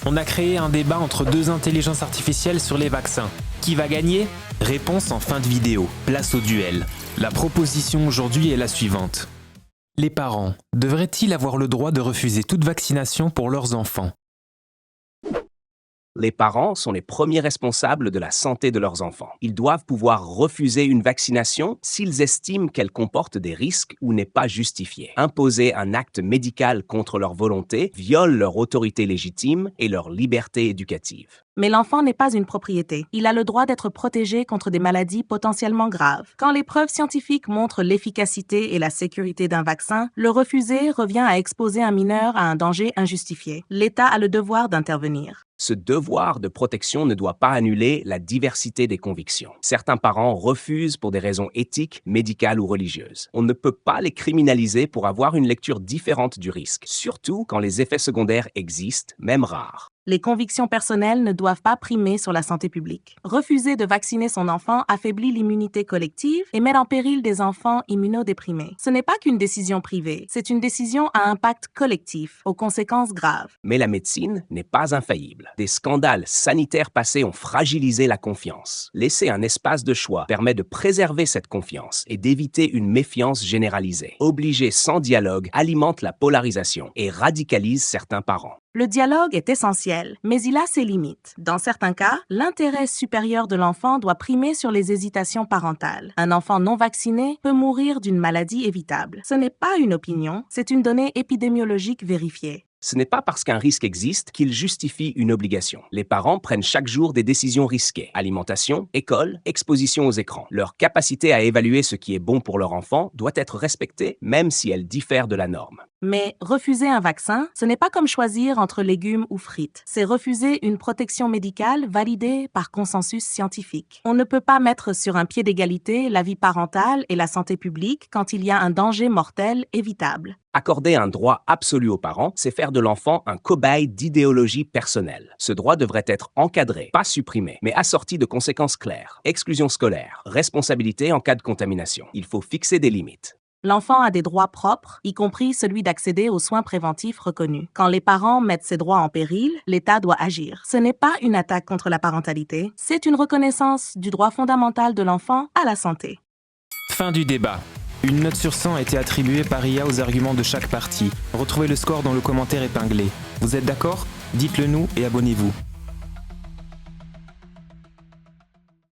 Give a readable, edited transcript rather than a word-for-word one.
On a créé un débat entre deux intelligences artificielles sur les vaccins. Qui va gagner? Réponse en fin de vidéo. Place au duel. La proposition aujourd'hui est la suivante. Les parents devraient-ils avoir le droit de refuser toute vaccination pour leurs enfants? Les parents sont les premiers responsables de la santé de leurs enfants. Ils doivent pouvoir refuser une vaccination s'ils estiment qu'elle comporte des risques ou n'est pas justifiée. Imposer un acte médical contre leur volonté viole leur autorité légitime et leur liberté éducative. Mais l'enfant n'est pas une propriété. Il a le droit d'être protégé contre des maladies potentiellement graves. Quand les preuves scientifiques montrent l'efficacité et la sécurité d'un vaccin, le refuser revient à exposer un mineur à un danger injustifié. L'État a le devoir d'intervenir. Ce devoir de protection ne doit pas annuler la diversité des convictions. Certains parents refusent pour des raisons éthiques, médicales ou religieuses. On ne peut pas les criminaliser pour avoir une lecture différente du risque, surtout quand les effets secondaires existent, même rares. Les convictions personnelles ne doivent pas primer sur la santé publique. Refuser de vacciner son enfant affaiblit l'immunité collective et met en péril des enfants immunodéprimés. Ce n'est pas qu'une décision privée, c'est une décision à impact collectif, aux conséquences graves. Mais la médecine n'est pas infaillible. Des scandales sanitaires passés ont fragilisé la confiance. Laisser un espace de choix permet de préserver cette confiance et d'éviter une méfiance généralisée. Obliger sans dialogue alimente la polarisation et radicalise certains parents. Le dialogue est essentiel, mais il a ses limites. Dans certains cas, l'intérêt supérieur de l'enfant doit primer sur les hésitations parentales. Un enfant non vacciné peut mourir d'une maladie évitable. Ce n'est pas une opinion, c'est une donnée épidémiologique vérifiée. Ce n'est pas parce qu'un risque existe qu'il justifie une obligation. Les parents prennent chaque jour des décisions risquées. Alimentation, école, exposition aux écrans. Leur capacité à évaluer ce qui est bon pour leur enfant doit être respectée, même si elle diffère de la norme. Mais refuser un vaccin, ce n'est pas comme choisir entre légumes ou frites. C'est refuser une protection médicale validée par consensus scientifique. On ne peut pas mettre sur un pied d'égalité la vie parentale et la santé publique quand il y a un danger mortel évitable. Accorder un droit absolu aux parents, c'est faire de l'enfant un cobaye d'idéologie personnelle. Ce droit devrait être encadré, pas supprimé, mais assorti de conséquences claires. Exclusion scolaire, responsabilité en cas de contamination. Il faut fixer des limites. L'enfant a des droits propres, y compris celui d'accéder aux soins préventifs reconnus. Quand les parents mettent ces droits en péril, l'État doit agir. Ce n'est pas une attaque contre la parentalité, c'est une reconnaissance du droit fondamental de l'enfant à la santé. Fin du débat. Une note sur 100 a été attribuée par IA aux arguments de chaque partie. Retrouvez le score dans le commentaire épinglé. Vous êtes d'accord? Dites-le nous et abonnez-vous.